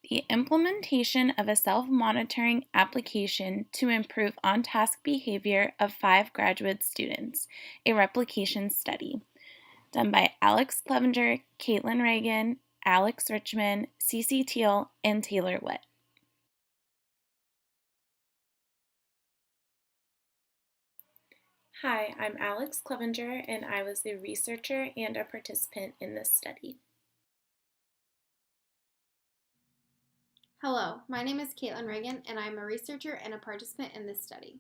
The implementation of a self-monitoring application to improve on-task behavior of 5 graduate students, a replication study, done by Alex Clevenger, Caitlin Reagan, Alex Richmond, Cece Teal, and Taylor Witt. Hi, I'm Alex Clevenger, and I was the researcher and a participant in this study. Hello, my name is Caitlin Reagan, and I'm a researcher and a participant in this study.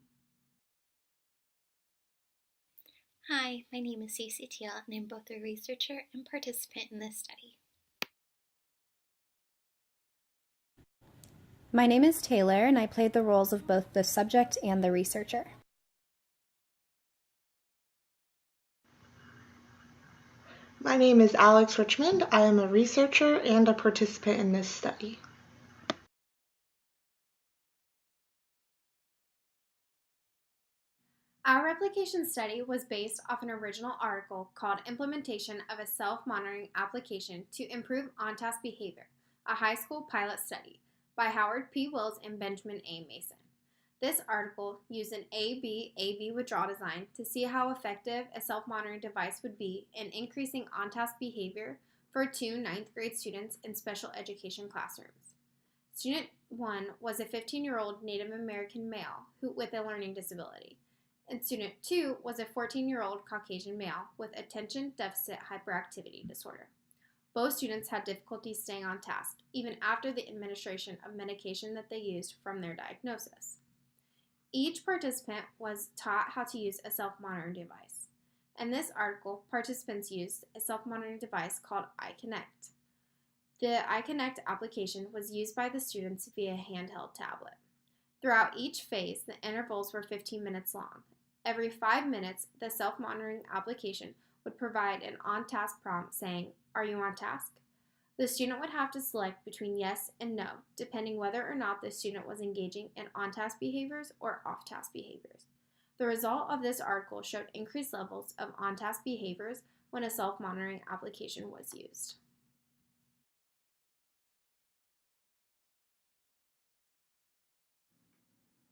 Hi, my name is Cece Teal, and I'm both a researcher and participant in this study. My name is Taylor, and I played the roles of both the subject and the researcher. My name is Alex Richmond. I am a researcher and a participant in this study. Our replication study was based off an original article called Implementation of a Self-Monitoring Application to Improve On-Task Behavior, a high school pilot study by Howard P. Wills and Benjamin A. Mason. This article used an A-B withdrawal design to see how effective a self-monitoring device would be in increasing on-task behavior for 2 ninth grade students in special education classrooms. Student 1 was a 15-year-old Native American male with a learning disability, and student 2 was a 14-year-old Caucasian male with attention deficit hyperactivity disorder. Both students had difficulty staying on task, even after the administration of medication that they used from their diagnosis. Each participant was taught how to use a self-monitoring device. In this article, participants used a self-monitoring device called iConnect. The iConnect application was used by the students via handheld tablet. Throughout each phase, the intervals were 15 minutes long. Every 5 minutes, the self-monitoring application would provide an on-task prompt saying, "Are you on task?" The student would have to select between yes and no, depending whether or not the student was engaging in on-task behaviors or off-task behaviors. The result of this article showed increased levels of on-task behaviors when a self-monitoring application was used.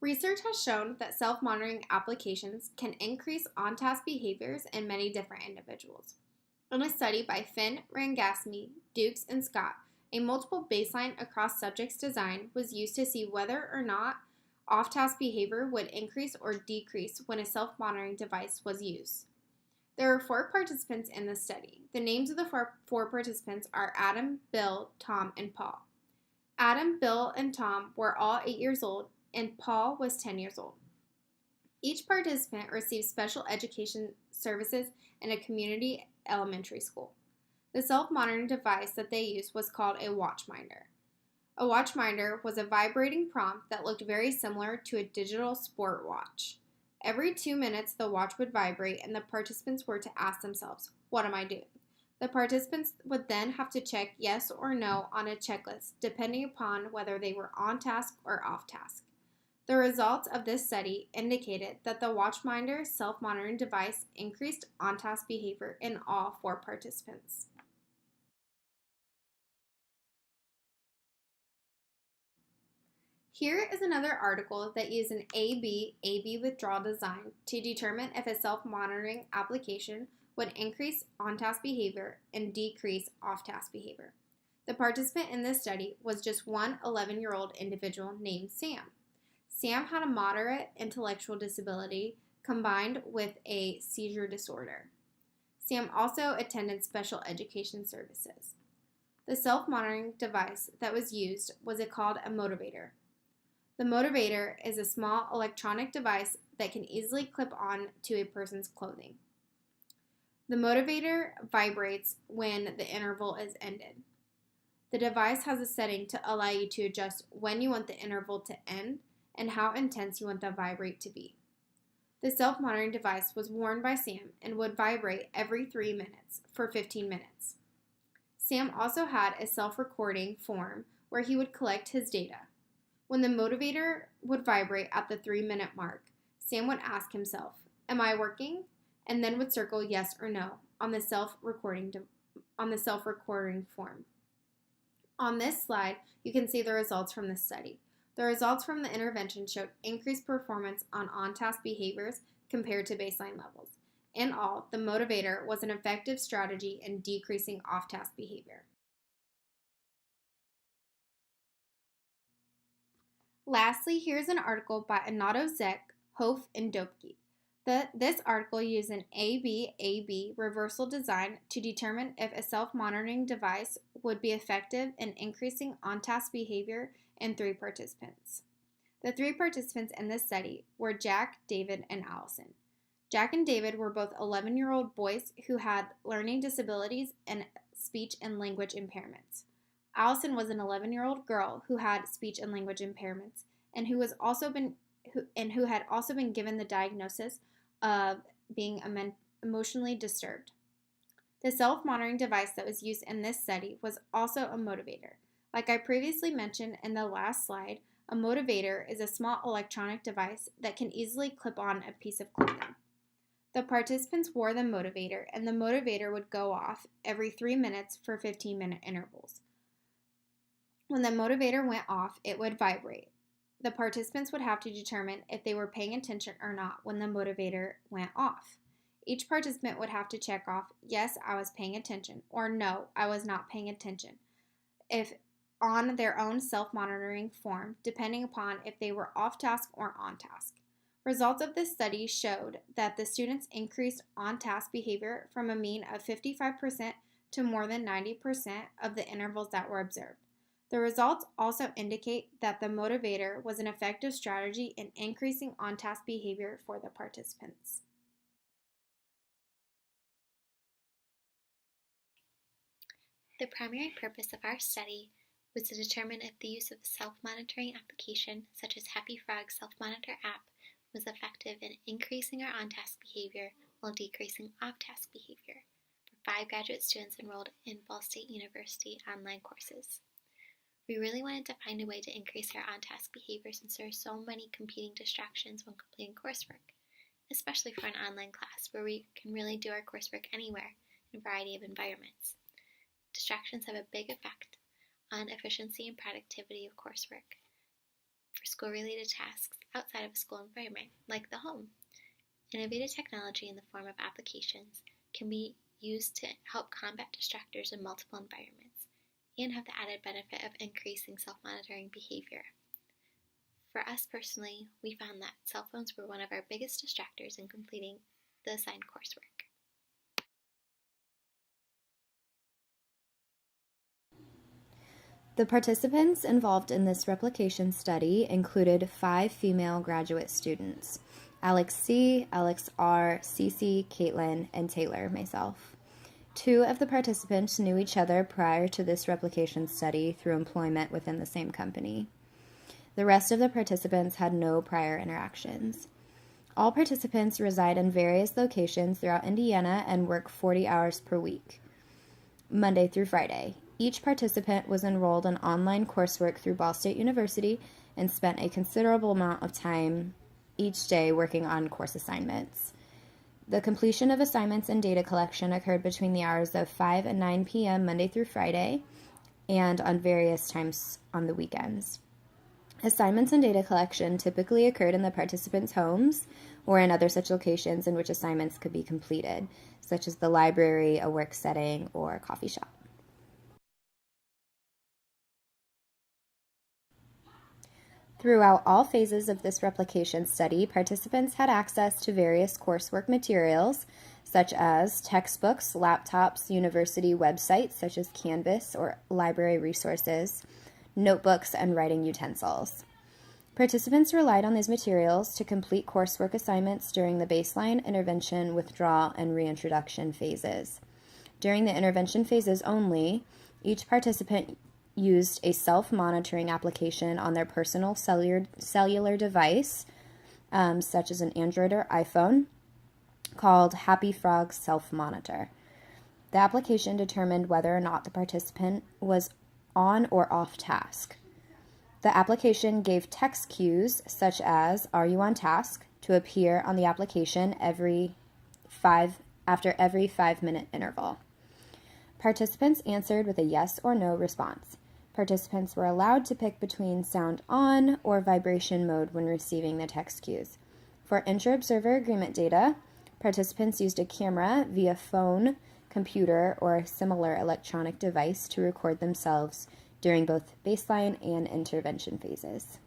Research has shown that self-monitoring applications can increase on-task behaviors in many different individuals. In a study by Finn, Rangasamy, Dukes, and Scott, a multiple baseline across subjects design was used to see whether or not off-task behavior would increase or decrease when a self-monitoring device was used. There were 4 participants in the study. The names of the four participants are Adam, Bill, Tom, and Paul. Adam, Bill, and Tom were all 8 years old, and Paul was 10 years old. Each participant received special education services in a community elementary school. The self-monitoring device that they used was called a watchminder. A watchminder was a vibrating prompt that looked very similar to a digital sport watch. Every 2 minutes, the watch would vibrate, and the participants were to ask themselves, "What am I doing?" The participants would then have to check yes or no on a checklist, depending upon whether they were on task or off task. The results of this study indicated that the watchminder self-monitoring device increased on-task behavior in all 4 participants. Here is another article that used an A-B withdrawal design to determine if a self-monitoring application would increase on-task behavior and decrease off-task behavior. The participant in this study was just one 11-year-old individual named Sam. Sam had a moderate intellectual disability combined with a seizure disorder. Sam also attended special education services. The self-monitoring device that was used was called a motivator. The motivator is a small electronic device that can easily clip on to a person's clothing. The motivator vibrates when the interval is ended. The device has a setting to allow you to adjust when you want the interval to end and how intense you want the vibrate to be. The self-monitoring device was worn by Sam and would vibrate every 3 minutes for 15 minutes. Sam also had a self-recording form where he would collect his data. When the motivator would vibrate at the 3-minute mark, Sam would ask himself, "Am I working?" and then would circle yes or no on the self-recording form. On this slide, you can see the results from this study. The results from the intervention showed increased performance on-task behaviors compared to baseline levels. In all, the motivator was an effective strategy in decreasing off-task behavior. Lastly, here's an article by Anato Zek, Hof, and Dopke. This article used an A-B reversal design to determine if a self-monitoring device would be effective in increasing on-task behavior in 3 participants. The 3 participants in this study were Jack, David, and Allison. Jack and David were both 11-year-old boys who had learning disabilities and speech and language impairments. Allison was an 11-year-old girl who had speech and language impairments and who had also been given the diagnosis of being emotionally disturbed. The self-monitoring device that was used in this study was also a motivator. Like I previously mentioned in the last slide, a motivator is a small electronic device that can easily clip on a piece of clothing. The participants wore the motivator, and the motivator would go off every 3 minutes for 15-minute intervals. When the motivator went off, it would vibrate. The participants would have to determine if they were paying attention or not when the motivator went off. Each participant would have to check off, yes, I was paying attention, or no, I was not paying attention, if on their own self-monitoring form, depending upon if they were off task or on task. Results of this study showed that the students increased on-task behavior from a mean of 55% to more than 90% of the intervals that were observed. The results also indicate that the motivator was an effective strategy in increasing on-task behavior for the participants. The primary purpose of our study was to determine if the use of a self-monitoring application, such as Happy Frog's Self-Monitor app, was effective in increasing our on-task behavior while decreasing off-task behavior for 5 graduate students enrolled in Ball State University online courses. We really wanted to find a way to increase our on-task behavior since there are so many competing distractions when completing coursework, especially for an online class where we can really do our coursework anywhere in a variety of environments. Distractions have a big effect on efficiency and productivity of coursework for school-related tasks outside of a school environment, like the home. Innovative technology in the form of applications can be used to help combat distractors in multiple environments and have the added benefit of increasing self-monitoring behavior. For us personally, we found that cell phones were one of our biggest distractors in completing the assigned coursework. The participants involved in this replication study included 5 female graduate students: Alex C., Alex R., Cece, Caitlin, and Taylor, myself. 2 of the participants knew each other prior to this replication study through employment within the same company. The rest of the participants had no prior interactions. All participants reside in various locations throughout Indiana and work 40 hours per week, Monday through Friday. Each participant was enrolled in online coursework through Ball State University and spent a considerable amount of time each day working on course assignments. The completion of assignments and data collection occurred between the hours of 5 and 9 p.m. Monday through Friday and on various times on the weekends. Assignments and data collection typically occurred in the participants' homes or in other such locations in which assignments could be completed, such as the library, a work setting, or a coffee shop. Throughout all phases of this replication study, participants had access to various coursework materials, such as textbooks, laptops, university websites such as Canvas or library resources, notebooks, and writing utensils. Participants relied on these materials to complete coursework assignments during the baseline, intervention, withdrawal, and reintroduction phases. During the intervention phases only, each participant used a self-monitoring application on their personal cellular device, such as an Android or iPhone, called Happy Frog Self-Monitor. The application determined whether or not the participant was on or off task. The application gave text cues such as "Are you on task?" to appear on the application after every 5-minute interval. Participants answered with a yes or no response. Participants were allowed to pick between sound on or vibration mode when receiving the text cues. For inter-observer agreement data, participants used a camera via phone, computer, or similar electronic device to record themselves during both baseline and intervention phases.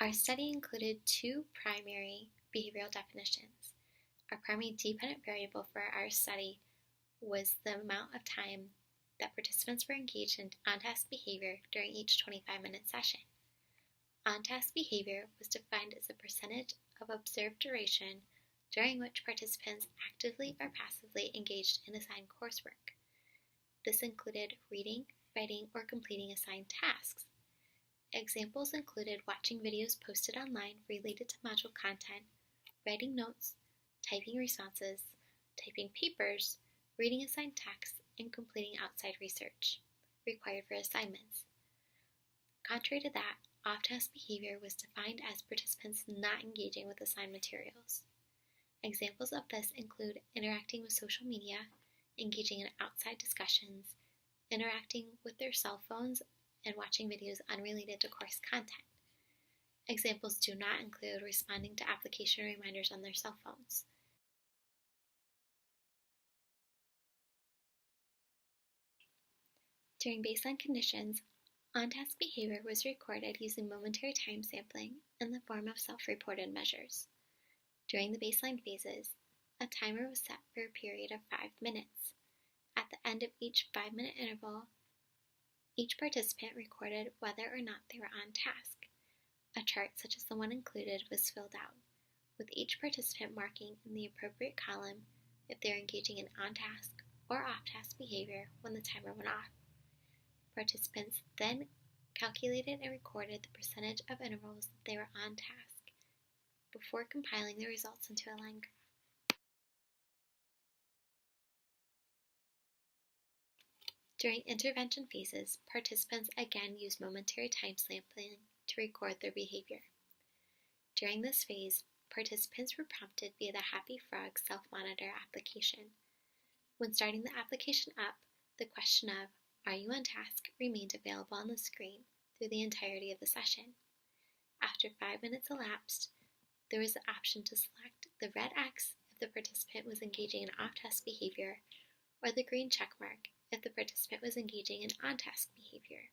Our study included two primary behavioral definitions. Our primary dependent variable for our study was the amount of time that participants were engaged in on-task behavior during each 25-minute session. On-task behavior was defined as a percentage of observed duration during which participants actively or passively engaged in assigned coursework. This included reading, writing, or completing assigned tasks. Examples included watching videos posted online related to module content, writing notes, typing responses, typing papers, reading assigned texts, and completing outside research required for assignments. Contrary to that, off-task behavior was defined as participants not engaging with assigned materials. Examples of this include interacting with social media, engaging in outside discussions, interacting with their cell phones, and watching videos unrelated to course content. Examples do not include responding to application reminders on their cell phones. During baseline conditions, on-task behavior was recorded using momentary time sampling in the form of self-reported measures. During the baseline phases, a timer was set for a period of 5 minutes. At the end of each 5-minute interval, each participant recorded whether or not they were on task. A chart such as the one included was filled out, with each participant marking in the appropriate column if they were engaging in on-task or off-task behavior when the timer went off. Participants then calculated and recorded the percentage of intervals that they were on task before compiling the results into a line graph. During intervention phases, participants again used momentary time sampling to record their behavior. During this phase, participants were prompted via the Happy Frog self-monitor application. When starting the application up, the question of "Are you on task?" remained available on the screen through the entirety of the session. After 5 minutes elapsed, there was the option to select the red X if the participant was engaging in off-task behavior, or the green checkmark if the participant was engaging in on-task behavior.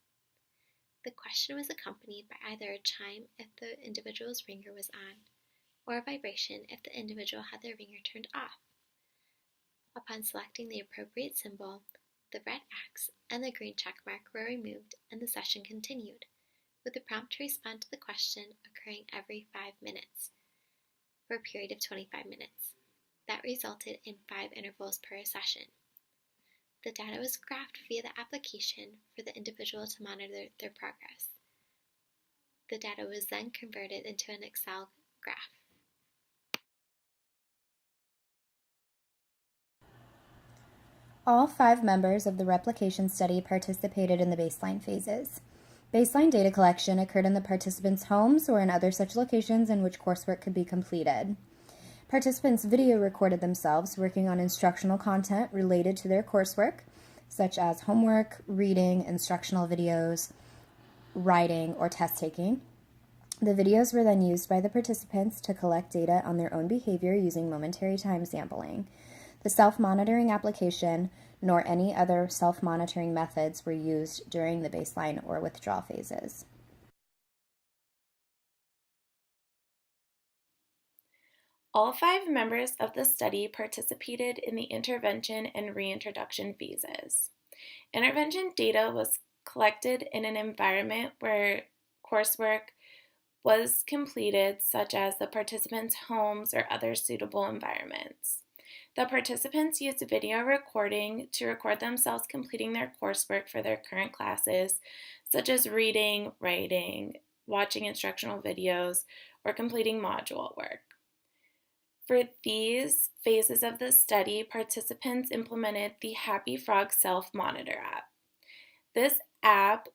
The question was accompanied by either a chime if the individual's ringer was on, or a vibration if the individual had their ringer turned off. Upon selecting the appropriate symbol, the red X and the green checkmark were removed and the session continued, with the prompt to respond to the question occurring every 5 minutes for a period of 25 minutes. That resulted in 5 intervals per session. The data was graphed via the application for the individual to monitor their progress. The data was then converted into an Excel graph. All 5 members of the replication study participated in the baseline phases. Baseline data collection occurred in the participants' homes or in other such locations in which coursework could be completed. Participants video recorded themselves working on instructional content related to their coursework, such as homework, reading, instructional videos, writing, or test taking. The videos were then used by the participants to collect data on their own behavior using momentary time sampling. The self-monitoring application nor any other self-monitoring methods were used during the baseline or withdrawal phases. All 5 members of the study participated in the intervention and reintroduction phases. Intervention data was collected in an environment where coursework was completed, such as the participants' homes or other suitable environments. The participants used video recording to record themselves completing their coursework for their current classes, such as reading, writing, watching instructional videos, or completing module work. For these phases of the study, participants implemented the Happy Frog Self-Monitor app. This app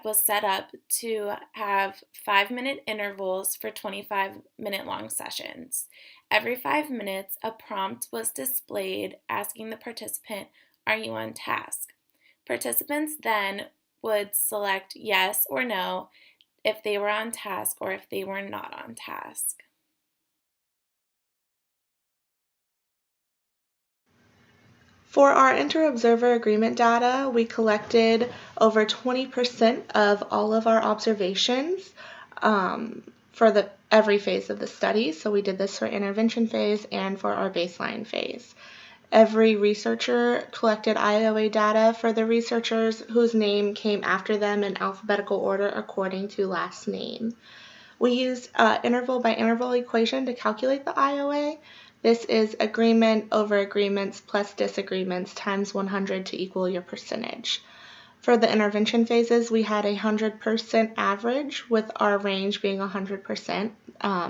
was set up to have 5-minute intervals for 25-minute long sessions. Every 5 minutes, a prompt was displayed asking the participant, Are you on task? Participants then would select yes or no if they were on task or if they were not on task. For our inter-observer agreement data, we collected over 20% of all of our observations for every phase of the study. So we did this for intervention phase and for our baseline phase. Every researcher collected IOA data for the researchers whose name came after them in alphabetical order according to last name. We used interval by interval equation to calculate the IOA. This is agreement over agreements plus disagreements times 100 to equal your percentage. For the intervention phases, we had a 100% average with our range being 100%,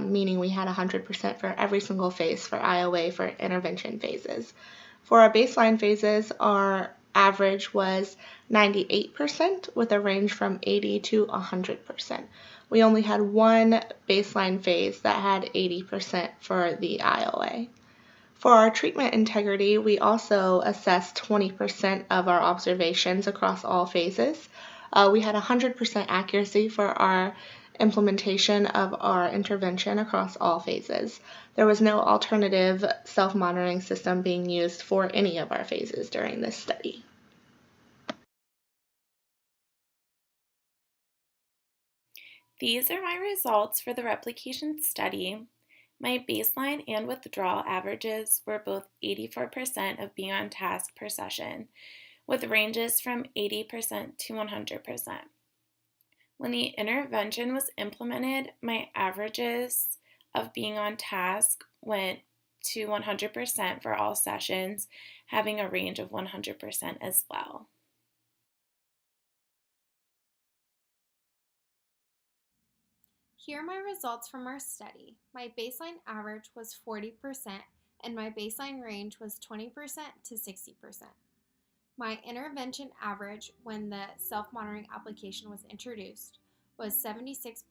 meaning we had 100% for every single phase for IOA for intervention phases. For our baseline phases, our average was 98% with a range from 80 to 100%. We only had one baseline phase that had 80% for the IOA. For our treatment integrity, we also assessed 20% of our observations across all phases. We had 100% accuracy for our implementation of our intervention across all phases. There was no alternative self-monitoring system being used for any of our phases during this study. These are my results for the replication study. My baseline and withdrawal averages were both 84% of being on task per session, with ranges from 80% to 100%. When the intervention was implemented, my averages of being on task went to 100% for all sessions, having a range of 100% as well. Here are my results from our study. My baseline average was 40% and my baseline range was 20% to 60%. My intervention average when the self-monitoring application was introduced was 76%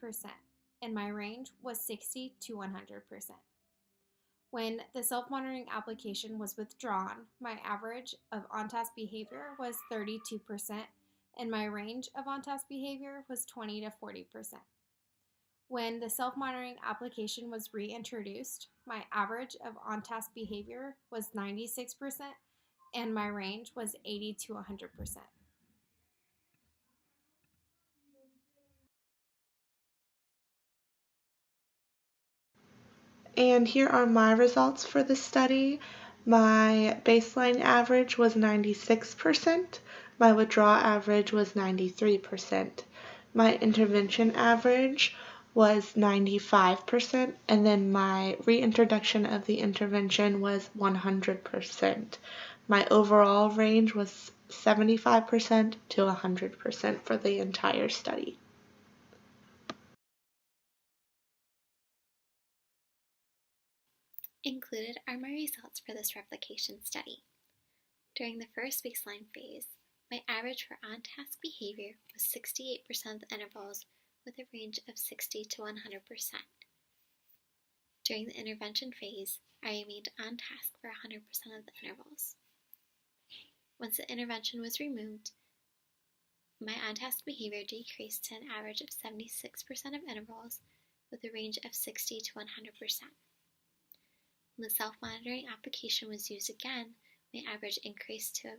and my range was 60 to 100%. When the self-monitoring application was withdrawn, my average of on-task behavior was 32% and my range of on-task behavior was 20 to 40%. When the self-monitoring application was reintroduced, my average of on-task behavior was 96% and my range was 80 to 100%. And here are my results for the study. My baseline average was 96%. My withdrawal average was 93%. My intervention average was 95%, and then my reintroduction of the intervention was 100%. My overall range was 75% to 100% for the entire study. Included are my results for this replication study. During the first baseline phase, my average for on-task behavior was 68% of the intervals with a range of 60 to 100%. During the intervention phase, I remained on task for 100% of the intervals. Once the intervention was removed, my on-task behavior decreased to an average of 76% of intervals with a range of 60 to 100%. When the self-monitoring application was used again, my average increased to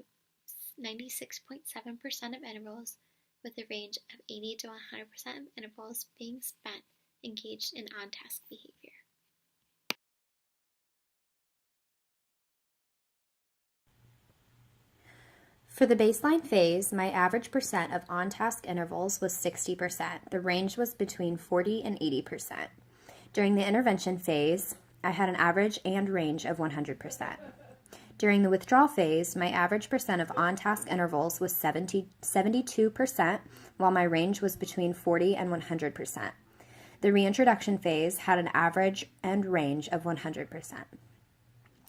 96.7% of intervals with a range of 80 to 100% of intervals being spent engaged in on-task behavior. For the baseline phase, my average percent of on-task intervals was 60%. The range was between 40 and 80%. During the intervention phase, I had an average and range of 100%. During the withdrawal phase, my average percent of on-task intervals was 72%, while my range was between 40 and 100%. The reintroduction phase had an average and range of 100%.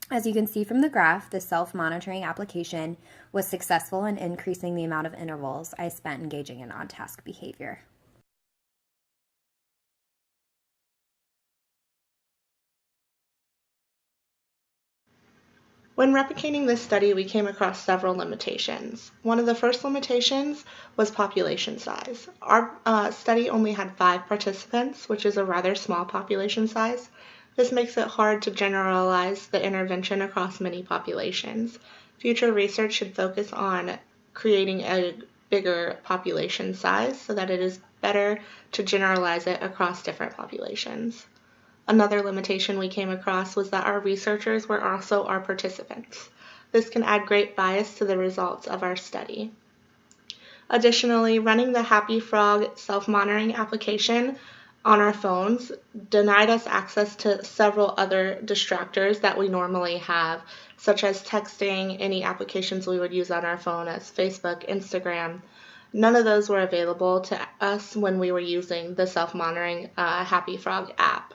As you can see from the graph, the self-monitoring application was successful in increasing the amount of intervals I spent engaging in on-task behavior. When replicating this study, we came across several limitations. One of the first limitations was population size. Our study only had 5 participants, which is a rather small population size. This makes it hard to generalize the intervention across many populations. Future research should focus on creating a bigger population size so that it is better to generalize it across different populations. Another limitation we came across was that our researchers were also our participants. This can add great bias to the results of our study. Additionally, running the Happy Frog self-monitoring application on our phones denied us access to several other distractors that we normally have, such as texting, any applications we would use on our phone as Facebook, Instagram. None of those were available to us when we were using the self-monitoring Happy Frog app.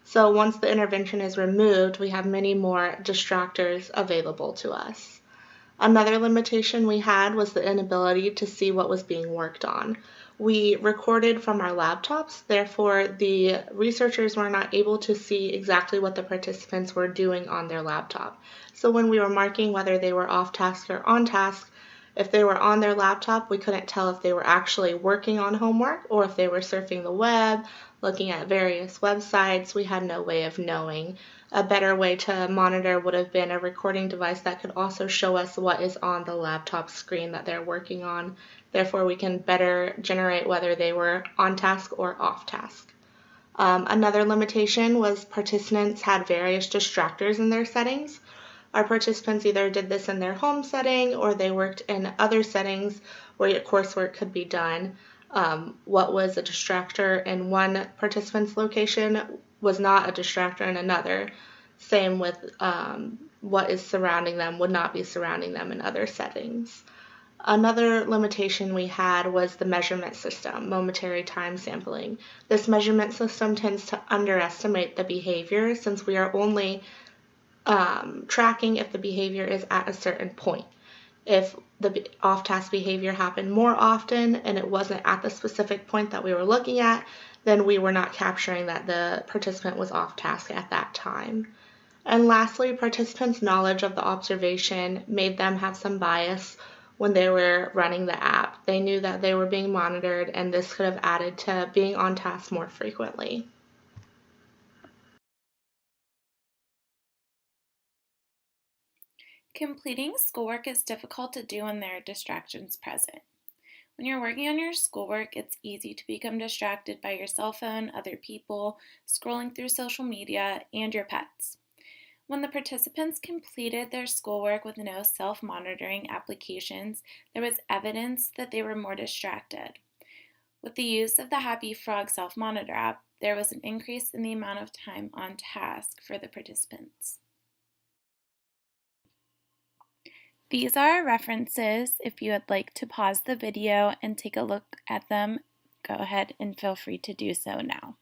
So once the intervention is removed, we have many more distractors available to us. Another limitation we had was the inability to see what was being worked on. We recorded from our laptops, therefore the researchers were not able to see exactly what the participants were doing on their laptop. So when we were marking whether they were off task or on task, if they were on their laptop, we couldn't tell if they were actually working on homework or if they were surfing the web, looking at various websites. We had no way of knowing. A better way to monitor would have been a recording device that could also show us what is on the laptop screen that they're working on. Therefore, we can better generate whether they were on task or off task. Another limitation was participants had various distractors in their settings. Our participants either did this in their home setting or they worked in other settings where coursework could be done. What was a distractor in one participant's location was not a distractor in another. Same with what is surrounding them would not be surrounding them in other settings. Another limitation we had was the measurement system, momentary time sampling. This measurement system tends to underestimate the behavior since we are only tracking if the behavior is at a certain point. If the off-task behavior happened more often and it wasn't at the specific point that we were looking at, then we were not capturing that the participant was off-task at that time. And lastly, participants' knowledge of the observation made them have some bias when they were running the app. They knew that they were being monitored, and this could have added to being on task more frequently. Completing schoolwork is difficult to do when there are distractions present. When you're working on your schoolwork, it's easy to become distracted by your cell phone, other people, scrolling through social media, and your pets. When the participants completed their schoolwork with no self-monitoring applications, there was evidence that they were more distracted. With the use of the Happy Frog self-monitor app, there was an increase in the amount of time on task for the participants. These are our references. If you would like to pause the video and take a look at them, go ahead and feel free to do so now.